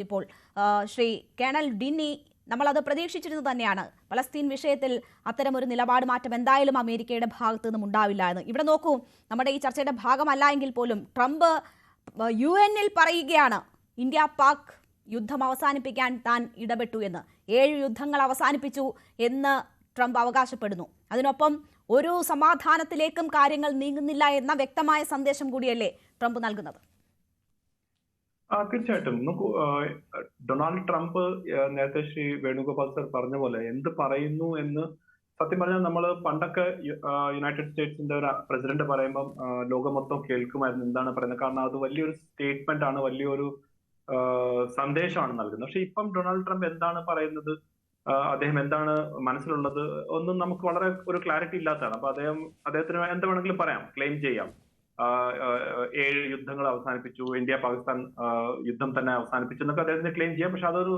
ഇപ്പോൾ ശ്രീ കേണൽ ഡിന്നി നമ്മളത് പ്രതീക്ഷിച്ചിരുന്നത് തന്നെയാണ്. പലസ്തീൻ വിഷയത്തിൽ അത്തരമൊരു നിലപാട് മാറ്റം എന്തായാലും അമേരിക്കയുടെ ഭാഗത്തു നിന്നും ഉണ്ടാവില്ല എന്ന്. ഇവിടെ നോക്കൂ, നമ്മുടെ ഈ ചർച്ചയുടെ ഭാഗമല്ല എങ്കിൽ പോലും ട്രംപ് UN-ൽ പറയുകയാണ് ഇന്ത്യ പാക് യുദ്ധം അവസാനിപ്പിക്കാൻ താൻ ഇടപെട്ടു എന്ന്. 7 യുദ്ധങ്ങൾ അവസാനിപ്പിച്ചു എന്ന് ട്രംപ് അവകാശപ്പെടുന്നു. അതിനൊപ്പം ഒരു സമാധാനത്തിലേക്കും കാര്യങ്ങൾ നീങ്ങുന്നില്ല എന്ന വ്യക്തമായ സന്ദേശം കൂടിയല്ലേ ട്രംപ് നൽകുന്നത്? തീർച്ചയായിട്ടും നോക്കൂ, ഡൊണാൾഡ് ട്രംപ് നേരത്തെ ശ്രീ വേണുഗോപാൽ സർ പറഞ്ഞ പോലെ എന്ത് പറയുന്നു എന്ന് സത്യം പറഞ്ഞാൽ നമ്മൾ പണ്ടൊക്കെ യുണൈറ്റഡ് സ്റ്റേറ്റ്സിന്റെ ഒരു പ്രസിഡന്റ് പറയുമ്പം ലോകം മൊത്തം കേൾക്കുമായിരുന്നു എന്താണ് പറയുന്നത്. കാരണം അത് വലിയൊരു സ്റ്റേറ്റ്മെന്റ് ആണ്, വലിയൊരു സന്ദേശമാണ് നൽകുന്നത്. പക്ഷെ ഇപ്പം ഡൊണാൾഡ് ട്രംപ് എന്താണ് പറയുന്നത്, അദ്ദേഹം എന്താണ് മനസ്സിലുള്ളത് ഒന്നും നമുക്ക് വളരെ ഒരു ക്ലാരിറ്റി ഇല്ലാത്തതാണ്. അപ്പൊ അദ്ദേഹത്തിന് എന്ത് വേണമെങ്കിലും പറയാം, ക്ലെയിം ചെയ്യാം. 7 യുദ്ധങ്ങൾ അവസാനിപ്പിച്ചു, ഇന്ത്യ പാകിസ്ഥാൻ യുദ്ധം തന്നെ അവസാനിപ്പിച്ചു എന്നൊക്കെ അദ്ദേഹത്തിന് ക്ലെയിം ചെയ്യാം. പക്ഷെ അതൊരു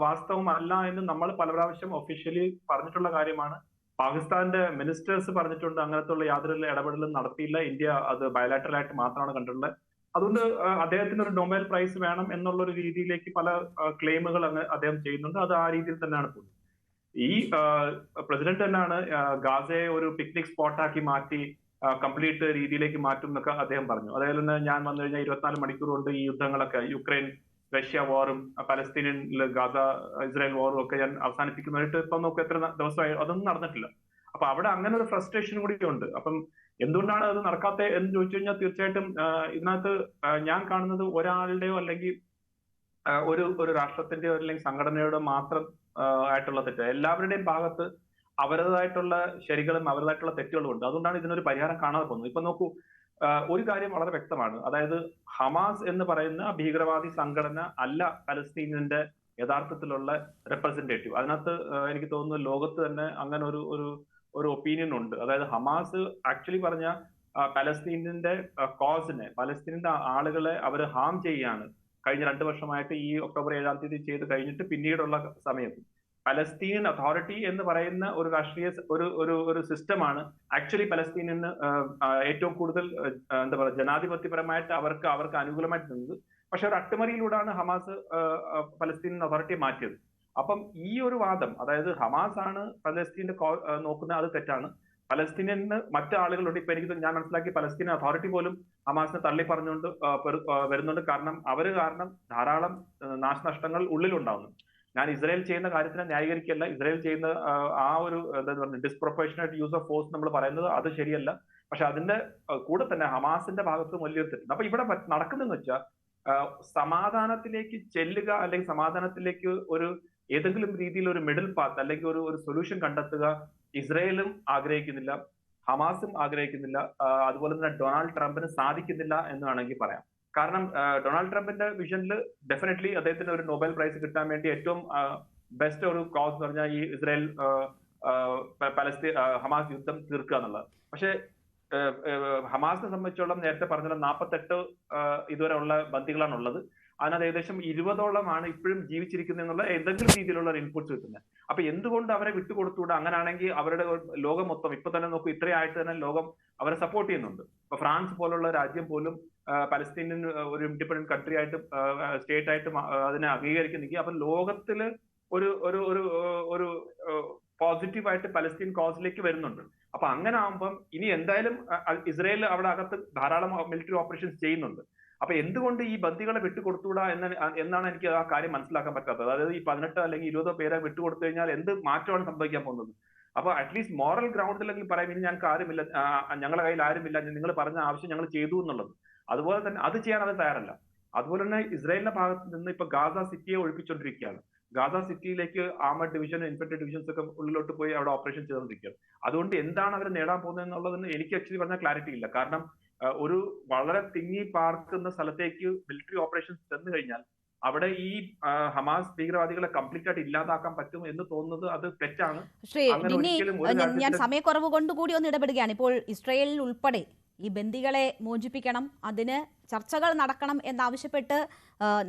വാസ്തവമല്ല എന്ന് നമ്മൾ പല പ്രാവശ്യം ഒഫീഷ്യലി പറഞ്ഞിട്ടുള്ള കാര്യമാണ്. പാകിസ്ഥാന്റെ മിനിസ്റ്റേഴ്സ് പറഞ്ഞിട്ടുണ്ട് അങ്ങനത്തുള്ള യാതൊരു ഇടപെടലും നടത്തിയില്ല, ഇന്ത്യ അത് ബയലാറ്ററലായിട്ട് മാത്രമാണ് കണ്ടിട്ടുള്ളത്. അതുകൊണ്ട് അദ്ദേഹത്തിന് ഒരു നൊബേൽ പ്രൈസ് വേണം എന്നുള്ള ഒരു രീതിയിലേക്ക് പല ക്ലെയിമുകൾ അദ്ദേഹം ചെയ്യുന്നുണ്ട്. അത് ആ രീതിയിൽ തന്നെയാണ് പോകുന്നത്. ഈ പ്രസിഡന്റ് തന്നെയാണ് ഗാസയെ ഒരു പിക്നിക് സ്പോട്ടാക്കി മാറ്റി കംപ്ലീറ്റ് രീതിയിലേക്ക് മാറ്റും എന്നൊക്കെ അദ്ദേഹം പറഞ്ഞു. അതേപോലെ തന്നെ ഞാൻ വന്നു കഴിഞ്ഞാൽ 24 മണിക്കൂർ കൊണ്ട് ഈ യുദ്ധങ്ങളൊക്കെ യുക്രൈൻ റഷ്യ വാറും പലസ്തീനിൽ ഗാസ ഇസ്രായേൽ വാറും ഒക്കെ ഞാൻ അവസാനിപ്പിക്കുന്നതായിട്ട് ഇപ്പൊ നോക്കും എത്ര ദിവസമായി, അതൊന്നും നടന്നിട്ടില്ല. അപ്പൊ അവിടെ അങ്ങനെ ഒരു ഫ്രസ്ട്രേഷൻ കൂടി ഉണ്ട്. അപ്പം എന്തുകൊണ്ടാണ് അത് നടക്കാത്ത എന്ന് ചോദിച്ചു കഴിഞ്ഞാൽ തീർച്ചയായിട്ടും ഇതിനകത്ത് ഞാൻ കാണുന്നത് ഒരാളുടെയോ അല്ലെങ്കിൽ ഒരു രാഷ്ട്രത്തിന്റെയോ അല്ലെങ്കിൽ സംഘടനയുടെ മാത്രം ആയിട്ടുള്ള തെറ്റ്. എല്ലാവരുടെയും ഭാഗത്ത് അവരുടേതായിട്ടുള്ള ശരികളും അവരുടേതായിട്ടുള്ള തെറ്റുകളും ഉണ്ട്. അതുകൊണ്ടാണ് ഇതിനൊരു പരിഹാരം കാണാതെ പോകുന്നത്. ഇപ്പൊ നോക്കൂ, ഒരു കാര്യം വളരെ വ്യക്തമാണ്. അതായത് ഹമാസ് എന്ന് പറയുന്ന ഭീകരവാദി സംഘടന അല്ല പലസ്തീനിന്റെ യഥാർത്ഥത്തിലുള്ള റെപ്രസെന്റേറ്റീവ്. അതിനകത്ത് എനിക്ക് തോന്നുന്നു ലോകത്ത് തന്നെ അങ്ങനെ ഒരു ഒപ്പീനിയൻ ഉണ്ട്. അതായത് ഹമാസ് ആക്ച്വലി പറഞ്ഞ പലസ്തീനിന്റെ കോസിനെ, പലസ്തീനിന്റെ ആളുകളെ അവർ ഹാം ചെയ്യാണ് കഴിഞ്ഞ 2 വർഷമായിട്ട്. ഈ ഒക്ടോബർ 7-ാം തീയതി ചെയ്ത് കഴിഞ്ഞിട്ട് പിന്നീടുള്ള സമയത്ത് പലസ്തീൻ അതോറിറ്റി എന്ന് പറയുന്ന ഒരു രാഷ്ട്രീയ ഒരു സിസ്റ്റമാണ് ആക്ച്വലി പലസ്തീനിന് ഏറ്റവും കൂടുതൽ എന്താ പറയുക ജനാധിപത്യപരമായിട്ട് അവർക്ക് അനുകൂലമായിട്ട് നിന്നത്. പക്ഷെ ഒരു അട്ടിമറിയിലൂടെയാണ് ഹമാസ് പലസ്തീൻ അതോറിറ്റിയെ മാറ്റിയത്. അപ്പം ഈ ഒരു വാദം, അതായത് ഹമാസ് ആണ് പലസ്തീന്റെ നോക്കുന്നത്, അത് തെറ്റാണ്. പലസ്തീനിന് മറ്റു ആളുകളുണ്ട്. ഇപ്പൊ എനിക്ക് ഞാൻ മനസ്സിലാക്കി പലസ്തീൻ അതോറിറ്റി പോലും ഹമാസിനെ തള്ളി പറഞ്ഞുകൊണ്ട് വരുന്നുണ്ട്. കാരണം ധാരാളം നാശനഷ്ടങ്ങൾ ഉള്ളിലുണ്ടാവുന്നു. ഞാൻ ഇസ്രായേൽ ചെയ്യുന്ന കാര്യത്തിനെ ന്യായീകരിക്കല്ല. ഇസ്രായേൽ ചെയ്യുന്ന ആ ഒരു എന്താ പറയുക ഡിസ്പ്രൊപ്പോർഷനേറ്റ് യൂസ് ഓഫ് ഫോഴ്സ് നമ്മൾ പറയുന്നത് അത് ശരിയല്ല. പക്ഷെ അതിന്റെ കൂടെ തന്നെ ഹമാസിന്റെ ഭാഗത്തും വലിയൊരു തെറ്റ്. അപ്പൊ ഇവിടെ നടക്കുന്നതെന്ന് വെച്ചാൽ സമാധാനത്തിലേക്ക് ചെല്ലുക അല്ലെങ്കിൽ സമാധാനത്തിലേക്ക് ഒരു ഏതെങ്കിലും രീതിയിൽ ഒരു മിഡിൽ പാത്ത് അല്ലെങ്കിൽ ഒരു സൊല്യൂഷൻ കണ്ടെത്തുക ഇസ്രായേലും ആഗ്രഹിക്കുന്നില്ല, ഹമാസും ആഗ്രഹിക്കുന്നില്ല. അതുപോലെ തന്നെ ഡൊണാൾഡ് ട്രംപിന് സാധിക്കുന്നില്ല എന്ന് വേണമെങ്കിൽ പറയാം. കാരണം ഡൊണാൾഡ് ട്രംപിന്റെ വിഷനിൽ ഡെഫിനറ്റ്ലി അദ്ദേഹത്തിന് ഒരു നൊബേൽ പ്രൈസ് കിട്ടാൻ വേണ്ടി ഏറ്റവും ബെസ്റ്റ് ഒരു കോസ് എന്ന് പറഞ്ഞാൽ ഈ ഇസ്രായേൽ ഹമാസ് യുദ്ധം തീർക്കുക എന്നുള്ളത്. പക്ഷെ ഹമാസിനെ സംബന്ധിച്ചോളം നേരത്തെ പറഞ്ഞ 48 ഇതുവരെ ഉള്ള ബന്ദികളാണ് ഉള്ളത്. അതിനകത്ത് ഏകദേശം 20ഓളമാണ് ഇപ്പോഴും ജീവിച്ചിരിക്കുന്നത് എന്നുള്ള എന്തെങ്കിലും രീതിയിലുള്ള ഒരു ഇൻപുട്സ് കിട്ടുന്നത്. അപ്പൊ എന്തുകൊണ്ട് അവരെ വിട്ടുകൊടുത്തുകൂടെ? അങ്ങനെയാണെങ്കിൽ അവരുടെ ലോകം മൊത്തം ഇപ്പൊ തന്നെ നോക്കൂ, ഇത്രയായിട്ട് തന്നെ ലോകം അവരെ സപ്പോർട്ട് ചെയ്യുന്നുണ്ട്. ഇപ്പൊ ഫ്രാൻസ് പോലുള്ള രാജ്യം പോലും പലസ്തീനിന് ഒരു ഇൻഡിപെൻഡന്റ് കൺട്രി ആയിട്ട് സ്റ്റേറ്റ് ആയിട്ട് അതിനെ അംഗീകരിക്കുന്നെങ്കിൽ അപ്പൊ ലോകത്തില് ഒരു ഒരു ഒരു പോസിറ്റീവായിട്ട് പലസ്തീൻ കോസിലേക്ക് വരുന്നുണ്ട്. അപ്പൊ അങ്ങനെ ആകുമ്പം ഇനി എന്തായാലും ഇസ്രായേൽ അവിടെ അകത്ത് ധാരാളം മിലിറ്ററി ഓപ്പറേഷൻസ് ചെയ്യുന്നുണ്ട്. അപ്പൊ എന്തുകൊണ്ട് ഈ ബന്ദികളെ വിട്ടുകൊടുത്തുകൂടാ എന്നാണ് എനിക്ക് ആ കാര്യം മനസ്സിലാക്കാൻ പറ്റാത്തത്. അതായത് ഈ 18 അല്ലെങ്കിൽ 20 പേരെ വിട്ടുകൊടുത്തു കഴിഞ്ഞാൽ എന്ത് മാറ്റമാണ് സംഭവിക്കാൻ പോകുന്നത്? അപ്പൊ അറ്റ്ലീസ്റ്റ് മോറൽ ഗ്രൗണ്ടിലെങ്കിൽ പറയാം ഇനി ഞങ്ങൾക്ക് ആരുമില്ല, ഞങ്ങളുടെ കയ്യിൽ ആരുമില്ല, നിങ്ങൾ പറഞ്ഞ ആവശ്യം ഞങ്ങൾ ചെയ്തു എന്നുള്ളത്. അതുപോലെ തന്നെ അത് ചെയ്യാൻ അവർ തയ്യാറല്ല. അതുപോലെ തന്നെ ഇസ്രായേലിന്റെ ഭാഗത്ത് നിന്ന് ഇപ്പൊ ഗാസ സിറ്റിയെ ഒഴിപ്പിച്ചുകൊണ്ടിരിക്കുകയാണ്. ഗാസ സിറ്റിയിലേക്ക് ആർമഡ് ഡിവിഷൻ, ഇൻഫൻട്രി ഡിവിഷൻസ് ഒക്കെ ഉള്ളിലോട്ട് പോയി അവിടെ ഓപ്പറേഷൻ ചെയ്തുകൊണ്ടിരിക്കുകയാണ്. അതുകൊണ്ട് എന്താണ് അവർ നേടാൻ പോകുന്നത് എന്നുള്ളതിന് എനിക്ക് ആക്ച്വലി പറഞ്ഞാൽ ക്ലാരിറ്റി ഇല്ല. കാരണം ഒരു വളരെ തിങ്ങി പാർക്കുന്ന സ്ഥലത്തേക്ക് മിലിറ്ററി ഓപ്പറേഷൻസ് ചെന്ന് കഴിഞ്ഞാൽ അവിടെ ഈ ഹമാസ് ഭീകരവാദികളെ കംപ്ലീറ്റ് ആയിട്ട് ഇല്ലാതാക്കാൻ പറ്റും എന്ന് തോന്നുന്നത് അത് തെറ്റാണ്. ഞാൻ സമയക്കുറവ് കൊണ്ടുകൂടി ഒന്ന് ഇടപെടുകയാണ്. ഇപ്പോൾ ഇസ്രായേലിൽ ഉൾപ്പെടെ ഈ ബന്ദികളെ മോചിപ്പിക്കണം, അതിന് ചർച്ചകൾ നടക്കണം എന്നാവശ്യപ്പെട്ട്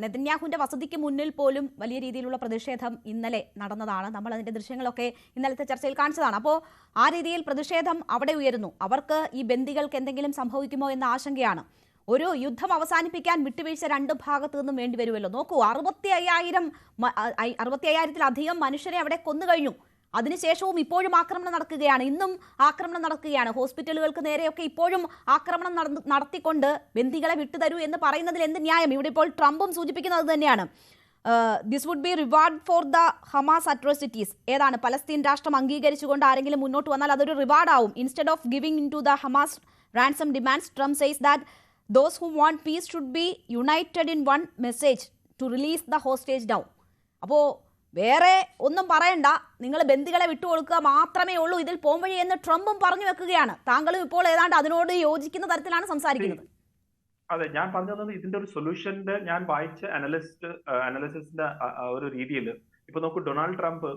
നെതന്യാഹുവിന്റെ വസതിക്ക് മുന്നിൽ പോലും വലിയ രീതിയിലുള്ള പ്രതിഷേധം ഇന്നലെ നടന്നതാണ്. നമ്മൾ അതിന്റെ ദൃശ്യങ്ങളൊക്കെ ഇന്നലത്തെ ചർച്ചയിൽ കാണിച്ചതാണ്. അപ്പോൾ ആ രീതിയിൽ പ്രതിഷേധം അവിടെ ഉയരുന്നു. അവർക്ക് ഈ ബന്ദികൾക്ക് എന്തെങ്കിലും സംഭവിക്കുമോ എന്ന ആശങ്കയാണ്. ഒരു യുദ്ധം അവസാനിപ്പിക്കാൻ വിട്ടുവീഴ്ച രണ്ട് ഭാഗത്തു നിന്നും വേണ്ടി വരുമല്ലോ. നോക്കൂ, 65,000-ത്തിലധികം മനുഷ്യരെ അവിടെ കൊന്നുകഴിഞ്ഞു. അതിനുശേഷവും ഇപ്പോഴും ആക്രമണം നടക്കുകയാണ്, ഇന്നും ആക്രമണം നടക്കുകയാണ്. ഹോസ്പിറ്റലുകൾക്ക് നേരെയൊക്കെ ഇപ്പോഴും ആക്രമണം നടത്തിക്കൊണ്ട് ബന്ദികളെ വിട്ടുതരൂ എന്ന് പറയുന്നതിൽ എന്ത് ന്യായം? ഇവിടെ ഇപ്പോൾ ട്രംപും സൂചിപ്പിക്കുന്നത് തന്നെയാണ്. This would be reward for the Hamas atrocities. ഏതാണ്? പലസ്തീൻ രാഷ്ട്രം അംഗീകരിച്ചുകൊണ്ട് ആരെങ്കിലും മുന്നോട്ട് വന്നാൽ അതൊരു റിവാർഡാവും. Instead of giving in to the Hamas ransom demands, Trump says that those who want peace should be united in one message to release the hostage now. അപ്പോൾ വേറെ ഒന്നും പറയണ്ട, നിങ്ങൾ ബന്ദികളെ വിട്ടുകൊടുക്കുക മാത്രമേ ഉള്ളൂ ഇതിൽ പോംവഴി എന്ന് ട്രംപും പറഞ്ഞു വെക്കുകയാണ്. താങ്കളും ഇപ്പോൾ ഏതാണ്ട് അതിനോട് യോജിക്കുന്ന തരത്തിലാണ് സംസാരിക്കുന്നത്. അതെ, ഞാൻ പറഞ്ഞത് ഇതിന്റെ ഒരു സൊല്യൂഷന്റെ ഞാൻ വായിച്ച അനാലിസിസിന്റെ ഒരു രീതിയിൽ ഇപ്പൊ നോക്കൂ, ഡൊണാൾഡ് ട്രംപ്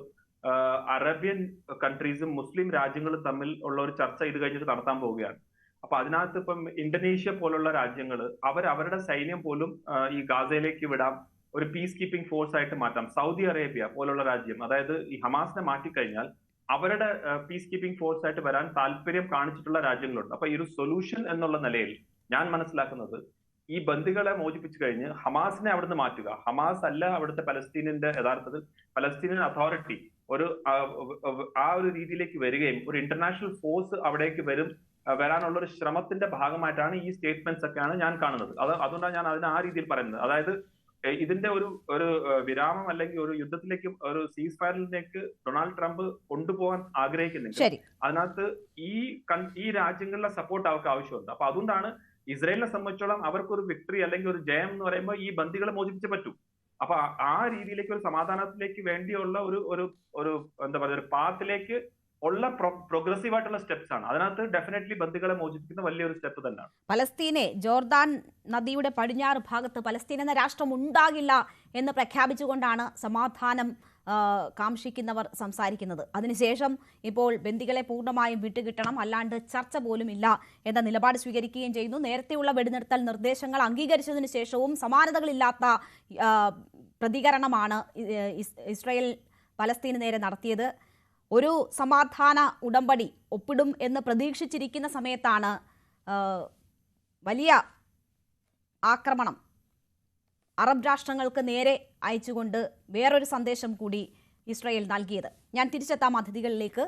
അറേബ്യൻ കൺട്രീസും മുസ്ലിം രാജ്യങ്ങളും തമ്മിൽ ഉള്ള ഒരു ചർച്ച ഇത് കഴിഞ്ഞിട്ട് നടത്താൻ പോവുകയാണ്. അപ്പൊ അതിനകത്ത് ഇപ്പം ഇന്തോനേഷ്യ പോലുള്ള രാജ്യങ്ങൾ അവരുടെ സൈന്യം പോലും ഈ ഗാസയിലേക്ക് വിടാം, ഒരു പീസ് കീപ്പിംഗ് ഫോഴ്സ് ആയിട്ട് മാറ്റാം. സൗദി അറേബ്യ പോലുള്ള രാജ്യം, അതായത് ഈ ഹമാസിനെ മാറ്റിക്കഴിഞ്ഞാൽ അവരുടെ പീസ് കീപ്പിംഗ് ഫോഴ്സ് ആയിട്ട് വരാൻ താല്പര്യം കാണിച്ചിട്ടുള്ള രാജ്യങ്ങളുണ്ട്. അപ്പൊ ഈ ഒരു സൊല്യൂഷൻ എന്നുള്ള നിലയിൽ ഞാൻ മനസ്സിലാക്കുന്നത് ഈ ബന്ദികളെ മോചിപ്പിച്ചു കഴിഞ്ഞ് ഹമാസിനെ അവിടുന്ന് മാറ്റുക. ഹമാസ് അല്ല അവിടുത്തെ പലസ്തീനിന്റെ യഥാർത്ഥത്തിൽ പലസ്തീനിയൻ അതോറിറ്റി ആ ഒരു രീതിയിലേക്ക് വരികയും ഒരു ഇന്റർനാഷണൽ ഫോഴ്സ് അവിടേക്ക് വരാനുള്ള ഒരു ശ്രമത്തിന്റെ ഭാഗമായിട്ടാണ് ഈ സ്റ്റേറ്റ്മെന്റ്സ് ഒക്കെയാണ് ഞാൻ കാണുന്നത്. അതുകൊണ്ടാണ് ഞാൻ അതിനെ ആ രീതിയിൽ പറയുന്നത്. അതായത് ഇതിന്റെ ഒരു വിരാമം അല്ലെങ്കിൽ ഒരു യുദ്ധത്തിലേക്ക് ഒരു സീസ് ഫയറിലേക്ക് ഡൊണാൾഡ് ട്രംപ് കൊണ്ടുപോകാൻ ആഗ്രഹിക്കുന്നുണ്ട്. അതിനകത്ത് ഈ രാജ്യങ്ങളുടെ സപ്പോർട്ട് അവർക്ക് ആവശ്യമുണ്ട്. അപ്പൊ അതുകൊണ്ടാണ് ഇസ്രായേലിനെ സംബന്ധിച്ചോളം അവർക്കൊരു വിക്ടറി അല്ലെങ്കിൽ ഒരു ജയം എന്ന് പറയുമ്പോൾ ഈ ബന്ദികളെ മോചിപ്പിച്ചേ പറ്റൂ. അപ്പൊ ആ രീതിയിലേക്ക് ഒരു സമാധാനത്തിലേക്ക് വേണ്ടിയുള്ള ഒരു എന്താ പറയുക, ഒരു പാത്തിലേക്ക് ഉള്ള പ്രോഗ്രസീവ് ആയിട്ടുള്ള സ്റ്റെപ്സ് ആണ്. അതിനകത്ത് ഡെഫിനറ്റ്ലി ബന്ദികളെ മോചിപ്പിക്കുന്ന വലിയൊരു സ്റ്റെപ്പ് തന്നെയാണ്. പലസ്തീനെ ജോർദാൻ നദിയുടെ പടിഞ്ഞാറ് ഭാഗത്ത് പലസ്തീൻ എന്ന രാഷ്ട്രം ഉണ്ടാകില്ല എന്ന് പ്രഖ്യാപിച്ചുകൊണ്ടാണ് സമാധാനം കാംക്ഷിക്കുന്നവർ സംസാരിക്കുന്നത്. അതിനുശേഷം ഇപ്പോൾ ബന്ദികളെ പൂർണ്ണമായും വിട്ടുകിട്ടണം, അല്ലാണ്ട് ചർച്ച പോലും ഇല്ല എന്ന നിലപാട് സ്വീകരിക്കുകയും ചെയ്യുന്നു. നേരത്തെയുള്ള വെടിനിർത്തൽ നിർദ്ദേശങ്ങൾ അംഗീകരിച്ചതിന് ശേഷവും സമാനതകളില്ലാത്ത പ്രതികരണമാണ് ഇസ്രായേൽ പലസ്തീന് നേരെ നടത്തിയത്. ഒരു സമാധാന ഉടമ്പടി ഒപ്പിടും എന്ന് പ്രതീക്ഷിച്ചിരിക്കുന്ന സമയത്താണ് വലിയ ആക്രമണം അറബ് രാഷ്ട്രങ്ങൾക്ക് നേരെ അയച്ചുകൊണ്ട് വേറൊരു സന്ദേശം കൂടി ഇസ്രായേൽ നൽകിയത്. ഞാൻ തിരിച്ചെത്താം അതിഥികളിലേക്ക്.